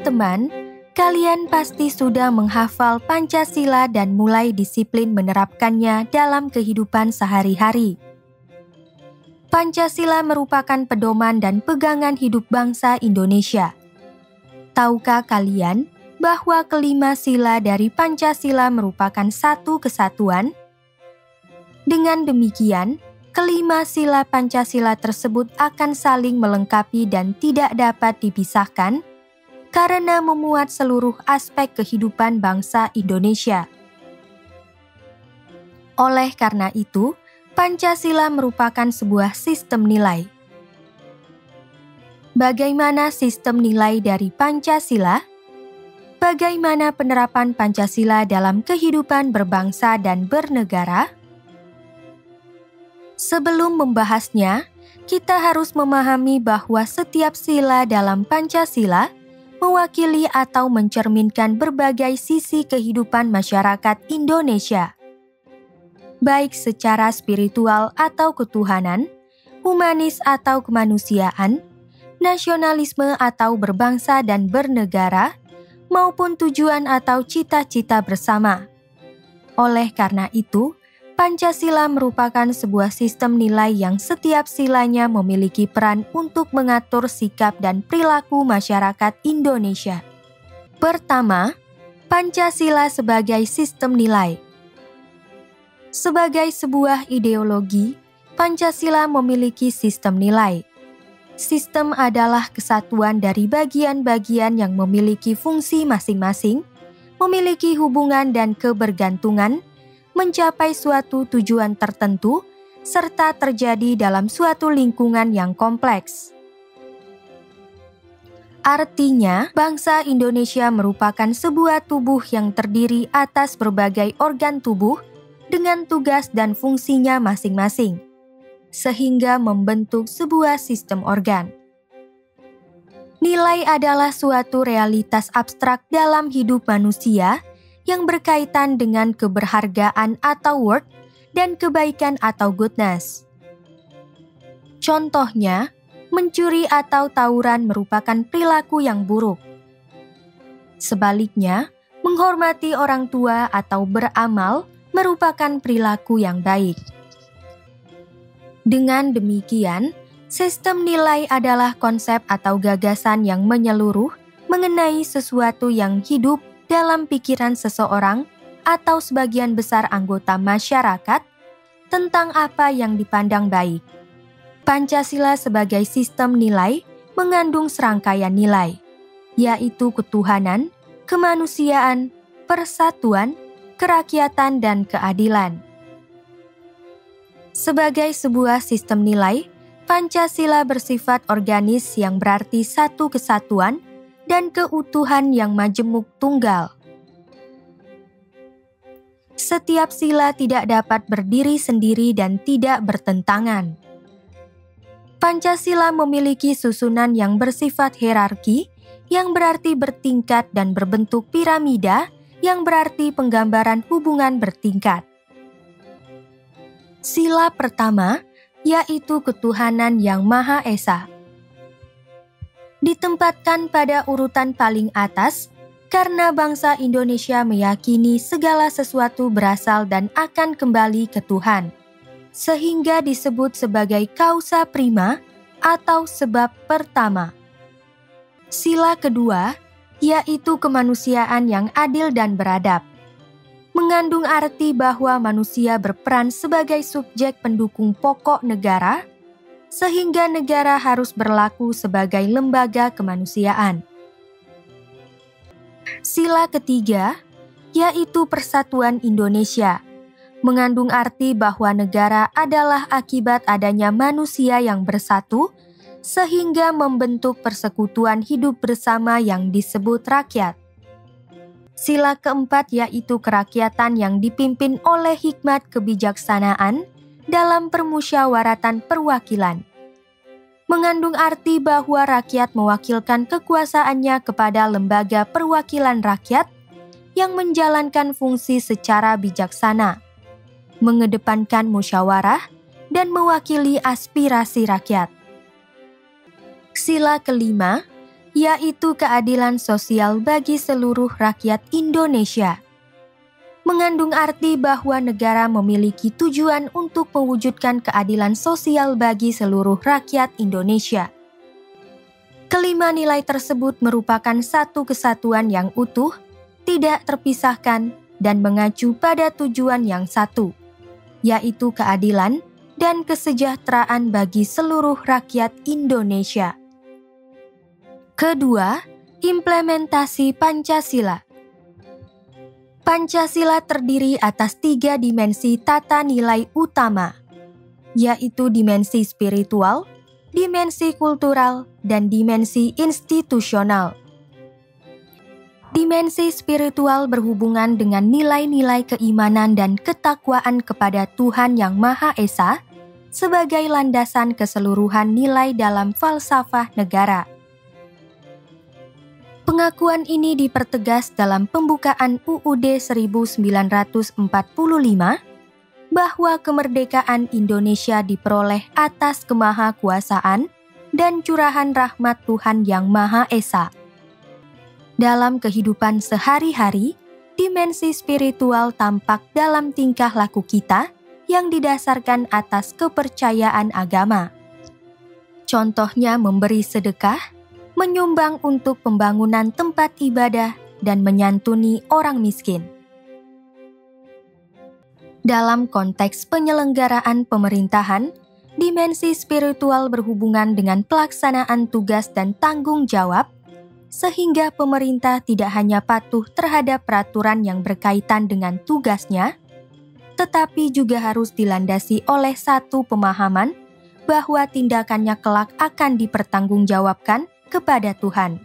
Teman-teman, kalian pasti sudah menghafal Pancasila dan mulai disiplin menerapkannya dalam kehidupan sehari-hari. Pancasila merupakan pedoman dan pegangan hidup bangsa Indonesia. Tahukah kalian bahwa kelima sila dari Pancasila merupakan satu kesatuan? Dengan demikian, kelima sila Pancasila tersebut akan saling melengkapi dan tidak dapat dipisahkan karena memuat seluruh aspek kehidupan bangsa Indonesia. Oleh karena itu, Pancasila merupakan sebuah sistem nilai. Bagaimana sistem nilai dari Pancasila? Bagaimana penerapan Pancasila dalam kehidupan berbangsa dan bernegara? Sebelum membahasnya, kita harus memahami bahwa setiap sila dalam Pancasila mewakili atau mencerminkan berbagai sisi kehidupan masyarakat Indonesia, baik secara spiritual atau ketuhanan, humanis atau kemanusiaan, nasionalisme atau berbangsa dan bernegara, maupun tujuan atau cita-cita bersama. Oleh karena itu, Pancasila merupakan sebuah sistem nilai yang setiap silanya memiliki peran untuk mengatur sikap dan perilaku masyarakat Indonesia. Pertama, Pancasila sebagai sistem nilai. Sebagai sebuah ideologi, Pancasila memiliki sistem nilai. Sistem adalah kesatuan dari bagian-bagian yang memiliki fungsi masing-masing, memiliki hubungan dan kebergantungan, mencapai suatu tujuan tertentu, serta terjadi dalam suatu lingkungan yang kompleks. Artinya, bangsa Indonesia merupakan sebuah tubuh yang terdiri atas berbagai organ tubuh dengan tugas dan fungsinya masing-masing, sehingga membentuk sebuah sistem organ. Nilai adalah suatu realitas abstrak dalam hidup manusia yang berkaitan dengan keberhargaan atau worth dan kebaikan atau goodness. Contohnya, mencuri atau tawuran merupakan perilaku yang buruk. Sebaliknya, menghormati orang tua atau beramal merupakan perilaku yang baik. Dengan demikian, sistem nilai adalah konsep atau gagasan yang menyeluruh mengenai sesuatu yang hidup dalam pikiran seseorang atau sebagian besar anggota masyarakat tentang apa yang dipandang baik. Pancasila sebagai sistem nilai mengandung serangkaian nilai, yaitu ketuhanan, kemanusiaan, persatuan, kerakyatan, dan keadilan. Sebagai sebuah sistem nilai, Pancasila bersifat organis yang berarti satu kesatuan dan keutuhan yang majemuk tunggal. Setiap sila tidak dapat berdiri sendiri dan tidak bertentangan. Pancasila memiliki susunan yang bersifat hierarki, yang berarti bertingkat dan berbentuk piramida, yang berarti penggambaran hubungan bertingkat. Sila pertama, yaitu ketuhanan yang Maha Esa, ditempatkan pada urutan paling atas karena bangsa Indonesia meyakini segala sesuatu berasal dan akan kembali ke Tuhan, sehingga disebut sebagai causa prima atau sebab pertama. Sila kedua, yaitu kemanusiaan yang adil dan beradab, mengandung arti bahwa manusia berperan sebagai subjek pendukung pokok negara, sehingga negara harus berlaku sebagai lembaga kemanusiaan. Sila ketiga, yaitu persatuan Indonesia, mengandung arti bahwa negara adalah akibat adanya manusia yang bersatu, sehingga membentuk persekutuan hidup bersama yang disebut rakyat. Sila keempat, yaitu kerakyatan yang dipimpin oleh hikmat kebijaksanaan dalam permusyawaratan perwakilan, mengandung arti bahwa rakyat mewakilkan kekuasaannya kepada lembaga perwakilan rakyat yang menjalankan fungsi secara bijaksana, mengedepankan musyawarah, dan mewakili aspirasi rakyat. Sila kelima, yaitu keadilan sosial bagi seluruh rakyat Indonesia. Mengandung arti bahwa negara memiliki tujuan untuk mewujudkan keadilan sosial bagi seluruh rakyat Indonesia. Kelima nilai tersebut merupakan satu kesatuan yang utuh, tidak terpisahkan, dan mengacu pada tujuan yang satu, yaitu keadilan dan kesejahteraan bagi seluruh rakyat Indonesia. Kedua, implementasi Pancasila. Pancasila terdiri atas 3 dimensi tata nilai utama, yaitu dimensi spiritual, dimensi kultural, dan dimensi institusional. Dimensi spiritual berhubungan dengan nilai-nilai keimanan dan ketakwaan kepada Tuhan Yang Maha Esa sebagai landasan keseluruhan nilai dalam falsafah negara. Pengakuan ini dipertegas dalam pembukaan UUD 1945 bahwa kemerdekaan Indonesia diperoleh atas kemahakuasaan dan curahan rahmat Tuhan Yang Maha Esa. Dalam kehidupan sehari-hari, dimensi spiritual tampak dalam tingkah laku kita yang didasarkan atas kepercayaan agama. Contohnya memberi sedekah, menyumbang untuk pembangunan tempat ibadah, dan menyantuni orang miskin. Dalam konteks penyelenggaraan pemerintahan, dimensi spiritual berhubungan dengan pelaksanaan tugas dan tanggung jawab, sehingga pemerintah tidak hanya patuh terhadap peraturan yang berkaitan dengan tugasnya, tetapi juga harus dilandasi oleh satu pemahaman bahwa tindakannya kelak akan dipertanggungjawabkan kepada Tuhan.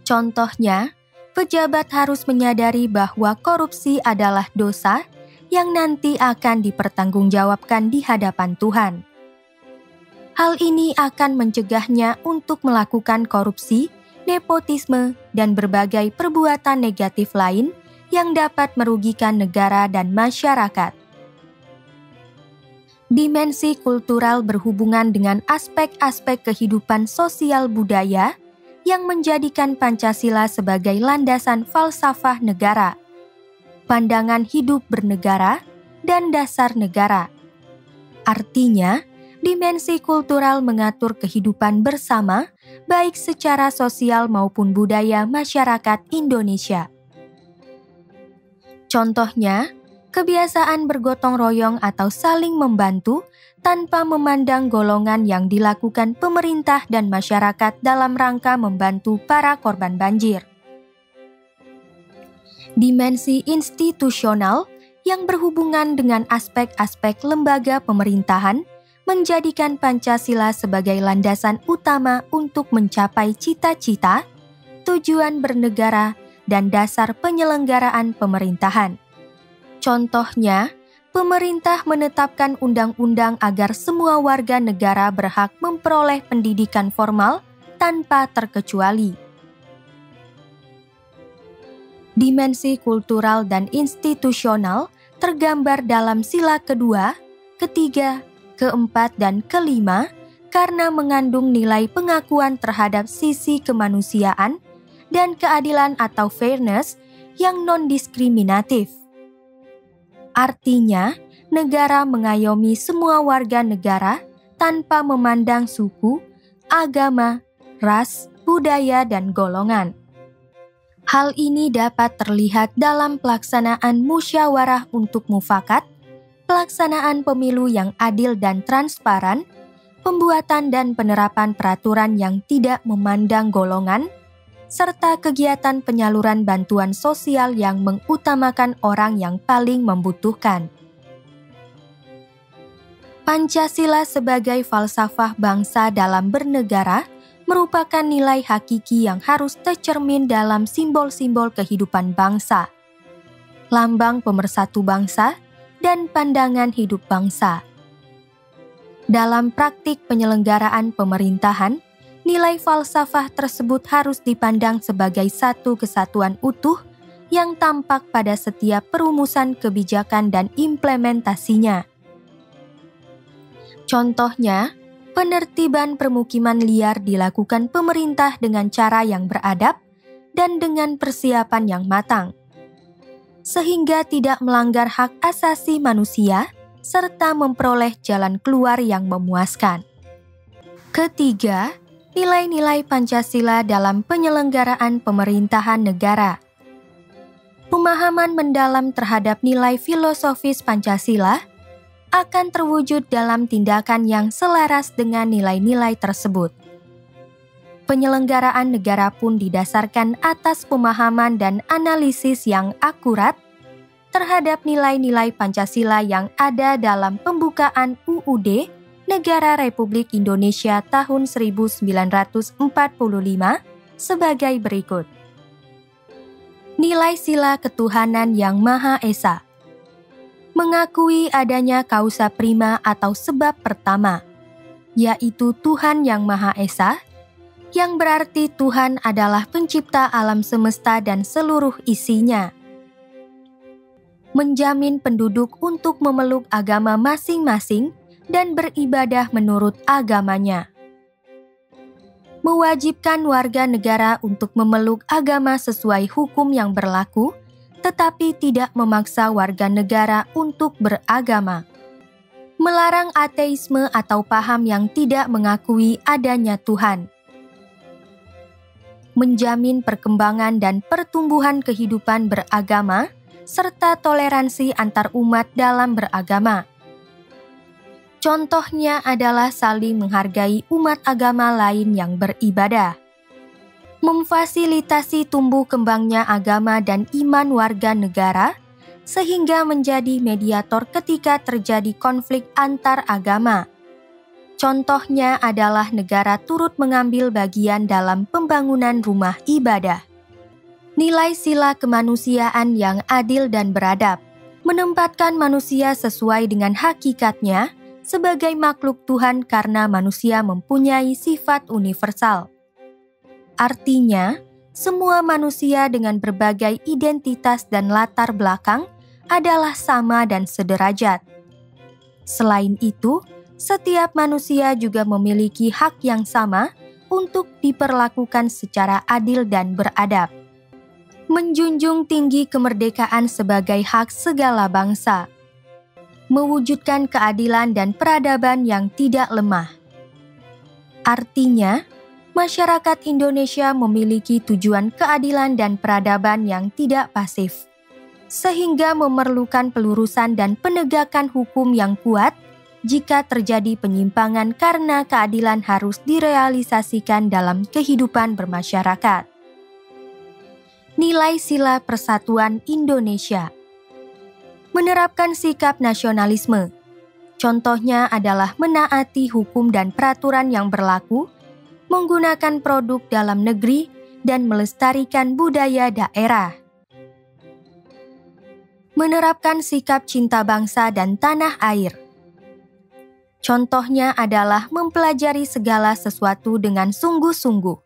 Contohnya, pejabat harus menyadari bahwa korupsi adalah dosa yang nanti akan dipertanggungjawabkan di hadapan Tuhan. Hal ini akan mencegahnya untuk melakukan korupsi, nepotisme, dan berbagai perbuatan negatif lain yang dapat merugikan negara dan masyarakat. Dimensi kultural berhubungan dengan aspek-aspek kehidupan sosial budaya yang menjadikan Pancasila sebagai landasan falsafah negara, pandangan hidup bernegara, dan dasar negara. Artinya, dimensi kultural mengatur kehidupan bersama, baik secara sosial maupun budaya masyarakat Indonesia. Contohnya, kebiasaan bergotong royong atau saling membantu tanpa memandang golongan yang dilakukan pemerintah dan masyarakat dalam rangka membantu para korban banjir. Dimensi institusional yang berhubungan dengan aspek-aspek lembaga pemerintahan menjadikan Pancasila sebagai landasan utama untuk mencapai cita-cita, tujuan bernegara, dan dasar penyelenggaraan pemerintahan. Contohnya, pemerintah menetapkan undang-undang agar semua warga negara berhak memperoleh pendidikan formal tanpa terkecuali. Dimensi kultural dan institusional tergambar dalam sila kedua, ketiga, keempat, dan kelima karena mengandung nilai pengakuan terhadap sisi kemanusiaan dan keadilan atau fairness yang non-diskriminatif. Artinya, negara mengayomi semua warga negara tanpa memandang suku, agama, ras, budaya, dan golongan. Hal ini dapat terlihat dalam pelaksanaan musyawarah untuk mufakat, pelaksanaan pemilu yang adil dan transparan, pembuatan dan penerapan peraturan yang tidak memandang golongan, serta kegiatan penyaluran bantuan sosial yang mengutamakan orang yang paling membutuhkan. Pancasila sebagai falsafah bangsa dalam bernegara merupakan nilai hakiki yang harus tercermin dalam simbol-simbol kehidupan bangsa, lambang pemersatu bangsa, dan pandangan hidup bangsa. Dalam praktik penyelenggaraan pemerintahan, nilai falsafah tersebut harus dipandang sebagai satu kesatuan utuh yang tampak pada setiap perumusan kebijakan dan implementasinya. Contohnya, penertiban permukiman liar dilakukan pemerintah dengan cara yang beradab dan dengan persiapan yang matang, sehingga tidak melanggar hak asasi manusia serta memperoleh jalan keluar yang memuaskan. Ketiga, nilai-nilai Pancasila dalam penyelenggaraan pemerintahan negara. Pemahaman mendalam terhadap nilai filosofis Pancasila akan terwujud dalam tindakan yang selaras dengan nilai-nilai tersebut. Penyelenggaraan negara pun didasarkan atas pemahaman dan analisis yang akurat terhadap nilai-nilai Pancasila yang ada dalam pembukaan UUD Negara Republik Indonesia tahun 1945 sebagai berikut. Nilai sila ketuhanan yang Maha Esa. Mengakui adanya kausa prima atau sebab pertama, yaitu Tuhan yang Maha Esa, yang berarti Tuhan adalah pencipta alam semesta dan seluruh isinya. Menjamin penduduk untuk memeluk agama masing-masing dan beribadah menurut agamanya. Mewajibkan warga negara untuk memeluk agama sesuai hukum yang berlaku, tetapi tidak memaksa warga negara untuk beragama. Melarang ateisme atau paham yang tidak mengakui adanya Tuhan. Menjamin perkembangan dan pertumbuhan kehidupan beragama, serta toleransi antar umat dalam beragama. Contohnya adalah saling menghargai umat agama lain yang beribadah. Memfasilitasi tumbuh kembangnya agama dan iman warga negara, sehingga menjadi mediator ketika terjadi konflik antar agama. Contohnya adalah negara turut mengambil bagian dalam pembangunan rumah ibadah. Nilai sila kemanusiaan yang adil dan beradab, menempatkan manusia sesuai dengan hakikatnya, sebagai makhluk Tuhan karena manusia mempunyai sifat universal. Artinya, semua manusia dengan berbagai identitas dan latar belakang adalah sama dan sederajat. Selain itu, setiap manusia juga memiliki hak yang sama untuk diperlakukan secara adil dan beradab. Menjunjung tinggi kemerdekaan sebagai hak segala bangsa. Mewujudkan keadilan dan peradaban yang tidak lemah. Artinya, masyarakat Indonesia memiliki tujuan keadilan dan peradaban yang tidak pasif, sehingga memerlukan pelurusan dan penegakan hukum yang kuat jika terjadi penyimpangan karena keadilan harus direalisasikan dalam kehidupan bermasyarakat. Nilai sila persatuan Indonesia. Menerapkan sikap nasionalisme. Contohnya adalah menaati hukum dan peraturan yang berlaku, menggunakan produk dalam negeri, dan melestarikan budaya daerah. Menerapkan sikap cinta bangsa dan tanah air. Contohnya adalah mempelajari segala sesuatu dengan sungguh-sungguh.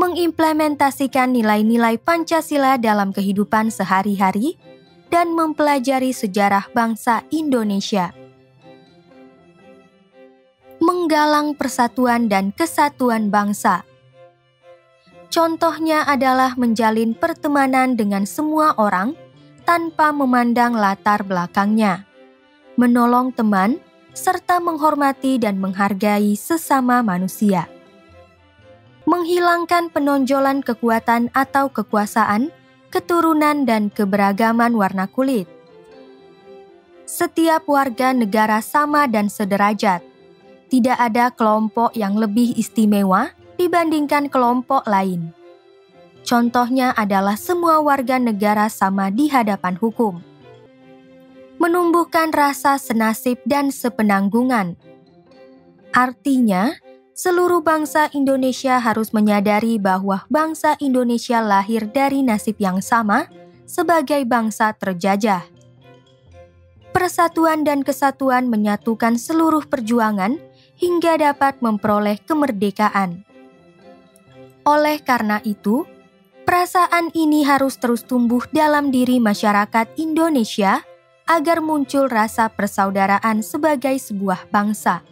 Mengimplementasikan nilai-nilai Pancasila dalam kehidupan sehari-hari, dan mempelajari sejarah bangsa Indonesia. Menggalang persatuan dan kesatuan bangsa. Contohnya adalah menjalin pertemanan dengan semua orang tanpa memandang latar belakangnya, menolong teman, serta menghormati dan menghargai sesama manusia. Menghilangkan penonjolan kekuatan atau kekuasaan, keturunan dan keberagaman warna kulit. Setiap warga negara sama dan sederajat. Tidak ada kelompok yang lebih istimewa dibandingkan kelompok lain. Contohnya adalah semua warga negara sama di hadapan hukum. Menumbuhkan rasa senasib dan sepenanggungan. Artinya, seluruh bangsa Indonesia harus menyadari bahwa bangsa Indonesia lahir dari nasib yang sama sebagai bangsa terjajah. Persatuan dan kesatuan menyatukan seluruh perjuangan hingga dapat memperoleh kemerdekaan. Oleh karena itu, perasaan ini harus terus tumbuh dalam diri masyarakat Indonesia agar muncul rasa persaudaraan sebagai sebuah bangsa.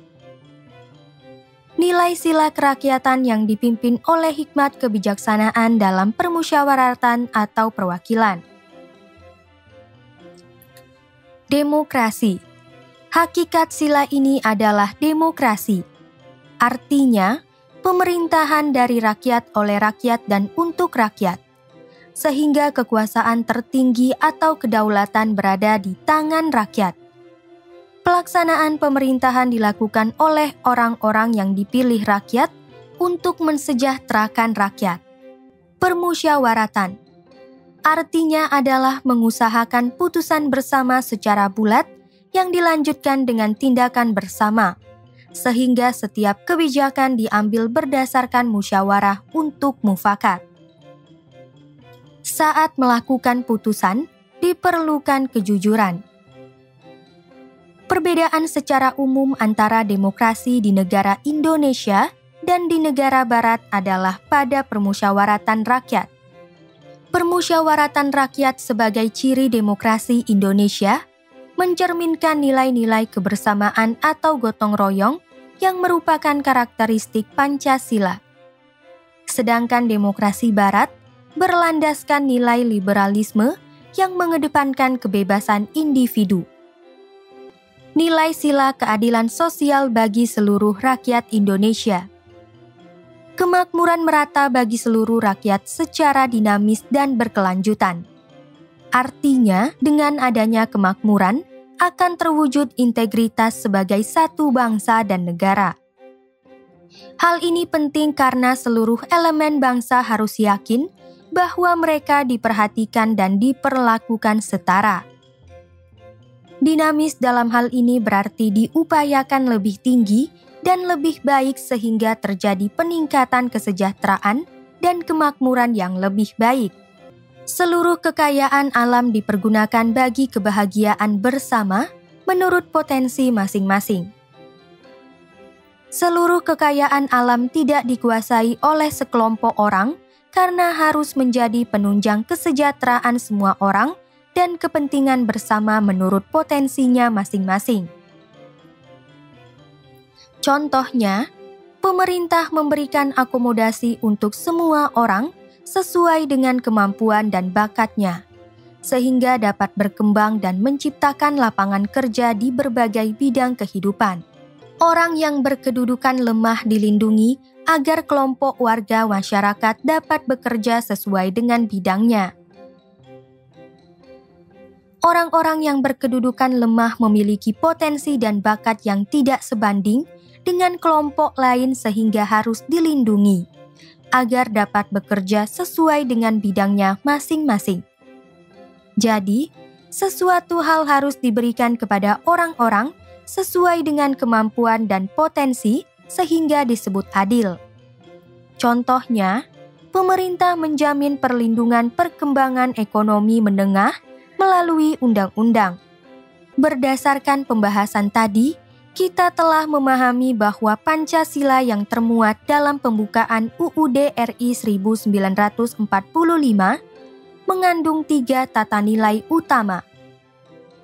Nilai sila kerakyatan yang dipimpin oleh hikmat kebijaksanaan dalam permusyawaratan atau perwakilan. Demokrasi. Hakikat sila ini adalah demokrasi. Artinya, pemerintahan dari rakyat oleh rakyat dan untuk rakyat, sehingga kekuasaan tertinggi atau kedaulatan berada di tangan rakyat. Pelaksanaan pemerintahan dilakukan oleh orang-orang yang dipilih rakyat untuk mensejahterakan rakyat. Permusyawaratan artinya adalah mengusahakan putusan bersama secara bulat yang dilanjutkan dengan tindakan bersama, sehingga setiap kebijakan diambil berdasarkan musyawarah untuk mufakat. Saat melakukan putusan, diperlukan kejujuran. Perbedaan secara umum antara demokrasi di negara Indonesia dan di negara Barat adalah pada permusyawaratan rakyat. Permusyawaratan rakyat sebagai ciri demokrasi Indonesia mencerminkan nilai-nilai kebersamaan atau gotong royong yang merupakan karakteristik Pancasila. Sedangkan demokrasi Barat berlandaskan nilai liberalisme yang mengedepankan kebebasan individu. Nilai sila keadilan sosial bagi seluruh rakyat Indonesia. Kemakmuran merata bagi seluruh rakyat secara dinamis dan berkelanjutan. Artinya, dengan adanya kemakmuran, akan terwujud integritas sebagai satu bangsa dan negara. Hal ini penting karena seluruh elemen bangsa harus yakin bahwa mereka diperhatikan dan diperlakukan setara. Dinamis dalam hal ini berarti diupayakan lebih tinggi dan lebih baik sehingga terjadi peningkatan kesejahteraan dan kemakmuran yang lebih baik. Seluruh kekayaan alam dipergunakan bagi kebahagiaan bersama menurut potensi masing-masing. Seluruh kekayaan alam tidak dikuasai oleh sekelompok orang karena harus menjadi penunjang kesejahteraan semua orang dan kepentingan bersama menurut potensinya masing-masing. Contohnya, pemerintah memberikan akomodasi untuk semua orang sesuai dengan kemampuan dan bakatnya, sehingga dapat berkembang dan menciptakan lapangan kerja di berbagai bidang kehidupan. Orang yang berkedudukan lemah dilindungi agar kelompok warga masyarakat dapat bekerja sesuai dengan bidangnya. Orang-orang yang berkedudukan lemah memiliki potensi dan bakat yang tidak sebanding dengan kelompok lain sehingga harus dilindungi, agar dapat bekerja sesuai dengan bidangnya masing-masing. Jadi, sesuatu hal harus diberikan kepada orang-orang sesuai dengan kemampuan dan potensi sehingga disebut adil. Contohnya, pemerintah menjamin perlindungan perkembangan ekonomi menengah melalui undang-undang. Berdasarkan pembahasan tadi, kita telah memahami bahwa Pancasila yang termuat dalam pembukaan UUD RI 1945 mengandung 3 tata nilai utama,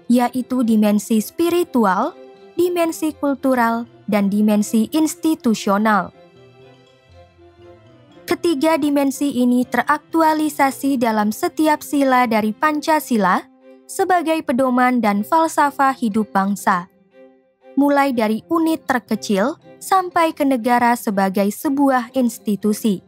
yaitu dimensi spiritual, dimensi kultural, dan dimensi institusional. Ketiga dimensi ini teraktualisasi dalam setiap sila dari Pancasila sebagai pedoman dan falsafah hidup bangsa, mulai dari unit terkecil sampai ke negara sebagai sebuah institusi.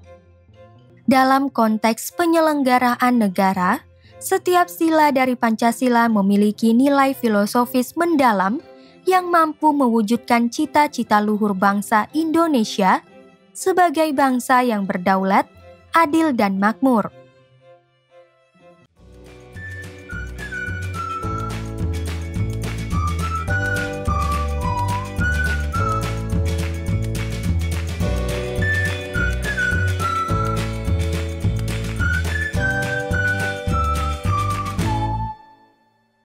Dalam konteks penyelenggaraan negara, setiap sila dari Pancasila memiliki nilai filosofis mendalam yang mampu mewujudkan cita-cita luhur bangsa Indonesia sebagai bangsa yang berdaulat, adil dan makmur.